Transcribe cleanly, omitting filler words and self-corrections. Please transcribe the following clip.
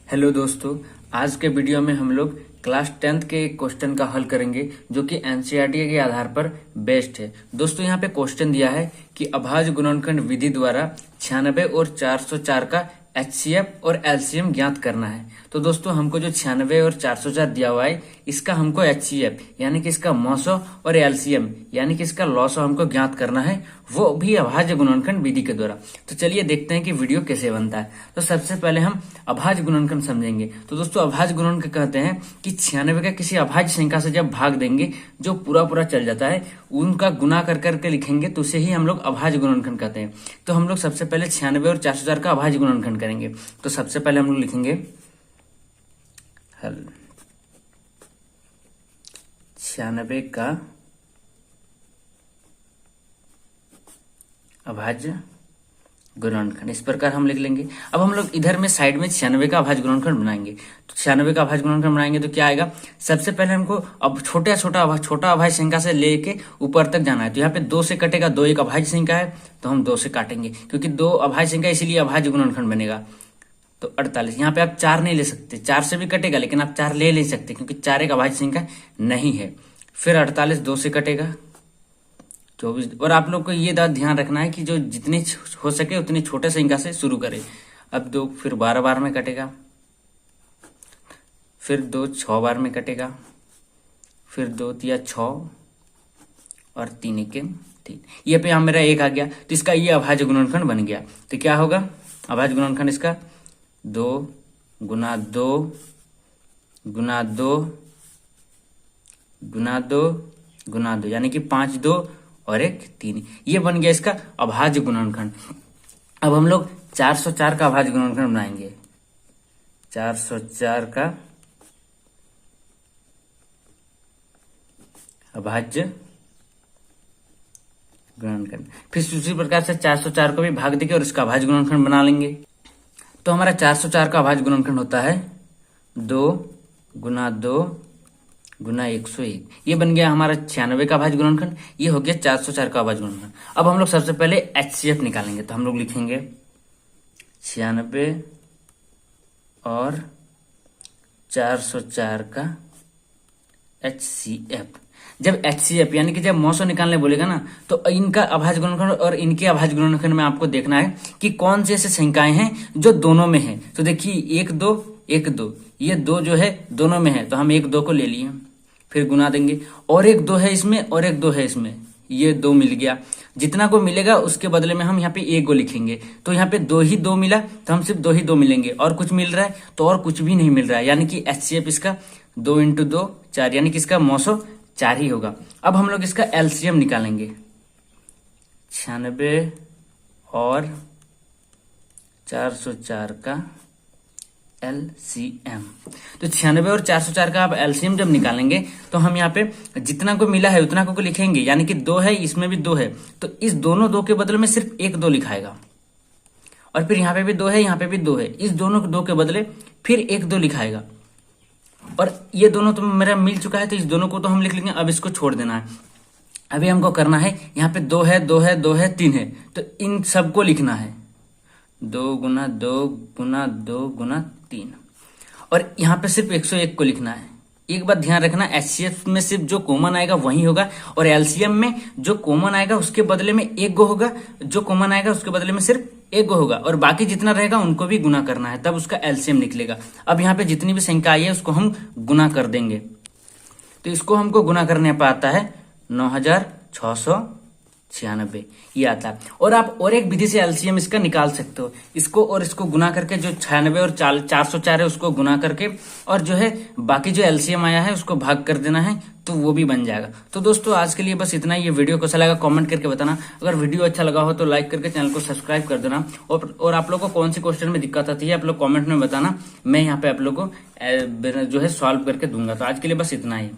Hello दोस्तों, आज के वीडियो में हम लोग क्लास 10th के एक क्वेश्चन का हल करेंगे जो कि एनसीईआरटी के आधार पर बेस्ड है। दोस्तों यहाँ पे क्वेश्चन दिया है कि अभाज्य गुणनखंड विधि द्वारा 96 और 404 का एचसीएफ और एलसीएम ज्ञात करना है। तो दोस्तों हमको जो 96 और 404 दिया हुआ है इसका हमको एचसीएफ यानी कि इसका मॉसो और एलसीएम यानी कि इसका लॉसो हमको ज्ञात करना है, वो भी अभाज्य गुणनखंड विधि के द्वारा। तो चलिए देखते हैं कि वीडियो कैसे बनता है। तो सबसे पहले हम अभाज्य गुणनखंड समझेंगे। तो दोस्तों अभाज्य गुणनखंड कहते हैं कि 96 का किसी अभाज्य संख्या से जब भाग देंगे जो पूरा चल जाता है उनका गुना कर करके लिखेंगे तो उसे ही हम लोग अभाज्य गुणनखंड कहते हैं। तो हम लोग सबसे पहले 96 और 404 का अभाज्य गुणनखंड करेंगे। तो सबसे पहले हम लोग लिखेंगे हल 96 का अभाज्य गुणनखंड इस प्रकार हम लिख लेंगे। अब हम लोग इधर में साइड में 96 का अभाज्य गुणनखंड बनाएंगे। तो 96 का अभाज्य गुणनखंड बनाएंगे तो क्या आएगा, सबसे पहले हमको अब छोटा अभाज्य संख्या से लेके ऊपर तक जाना है। तो यहाँ पे 2 से कटेगा, 2 एक अभाज्य संख्या है तो हम 2 से काटेंगे क्योंकि 2 अभाज्य संख्या इसीलिए अभाज्य गुणनखंड बनेगा। तो 48, यहाँ पे आप 4 नहीं ले सकते, 4 से भी कटेगा लेकिन आप 4 ले सकते क्योंकि 4 एक अभाज्य संख्या नहीं है। फिर 48 2 से कटेगा 24। और आप लोग को ये ध्यान रखना है कि जो जितनी हो सके उतनी छोटे संख्या से शुरू करें। अब 2 फिर 12 बार में कटेगा, फिर 2 6 बार में कटेगा, फिर 2 तिया 6 और 3 के 3। ये पे यहाँ मेरा 1 आ गया तो इसका ये अभाज्य गुणनखंड बन गया। तो क्या होगा अभाज्य गुणनखंड इसका 2 गुना 2 गुना 2 गुना 2 गुना 2 यानी कि 5 2 और 1 3। ये बन गया इसका अभाज्य गुणनखंड। अब हम लोग 404 का अभाज्य गुणनखंड बनाएंगे। 404 का अभाज्य गुणनखंड, फिर उसी प्रकार से 404 को भी भाग देंगे और इसका अभाज्य गुणनखंड बना लेंगे। तो हमारा 404 का अभाज्य गुणनखंड होता है 2 गुना 2 गुना 101। ये बन गया हमारा 96 का अभाज्य गुणनखंड। ये हो गया 404 का अभाज्य गुणनखंड। अब हम लोग सबसे पहले एचसीएफ निकालेंगे। तो हम लोग लिखेंगे 96 और 404 का एचसीएफ। जब एचसीएफ यानी कि जब मॉसो निकालने बोलेगा ना तो इनका अभाज्य गुणनखंड और इनके अभाज्य गुणनखंड में आपको देखना है कि कौन से ऐसे संख्याएं हैं जो दोनों में है। तो देखिए 1 2 1 2, ये 2 जो है दोनों में है तो हम 1 2 को ले लिए, फिर गुना देंगे और 1 2 है इसमें और 1 2 है इसमें, ये 2 मिल गया। जितना को मिलेगा उसके बदले में हम यहाँ पे 1 को लिखेंगे। तो यहाँ पे 2 ही 2 मिला तो हम सिर्फ 2 ही 2 मिलेंगे, और कुछ मिल रहा है तो और कुछ भी नहीं मिल रहा है, यानी कि एचसीएफ इसका 2 × 2 4 यानी कि इसका मॉसो 4 ही होगा। अब हम लोग इसका एलसीएम निकालेंगे। 96 और 404 का एलसीएम। तो 96 और 404 का आप एलसीएम जब निकालेंगे तो हम यहाँ पे जितना को मिला है उतना को लिखेंगे, यानी कि 2 है इसमें भी 2 है तो इस दोनों 2 के बदले में सिर्फ 1 2 लिखाएगा, और फिर यहाँ पे भी 2 है यहाँ पे भी 2 है, इस दोनों 2 के बदले फिर 1 2 लिखाएगा। और ये दोनों तो मेरा मिल चुका है तो इस दोनों को तो हम लिख लेंगे। अब इसको छोड़ देना है। अभी हमको करना है यहाँ पे 2 है 2 है 2 है 3 है तो इन सबको लिखना है 2 गुना 2 गुना 2 गुना 3, और यहाँ पे सिर्फ 101 को लिखना है। एक बात ध्यान रखना, एचसीएफ में सिर्फ जो कॉमन आएगा वही होगा, और एलसीएम में जो कॉमन आएगा उसके बदले में 1 गो होगा, जो कॉमन आएगा उसके बदले में सिर्फ 1 गो होगा, और बाकी जितना रहेगा उनको भी गुना करना है, तब उसका एलसीएम निकलेगा। अब यहाँ पे जितनी भी संख्या आई है उसको हम गुना कर देंगे। तो इसको हमको गुना करने पर आता है 9696, ये आता है। और आप और एक विधि से एलसीएम इसका निकाल सकते हो, इसको और इसको गुना करके जो 96 और 404 है उसको गुना करके, और जो है बाकी जो एलसीएम आया है उसको भाग कर देना है तो वो भी बन जाएगा। तो दोस्तों आज के लिए बस इतना ही। ये वीडियो कैसा लगा कमेंट करके बताना। अगर वीडियो अच्छा लगा हो तो लाइक करके चैनल को सब्सक्राइब कर देना, और आप लोग को कौन सी क्वेश्चन में दिक्कत आती है आप लोग कमेंट में बताना, मैं यहाँ पे आप लोग को जो है सॉल्व करके दूंगा। तो आज के लिए बस इतना ही।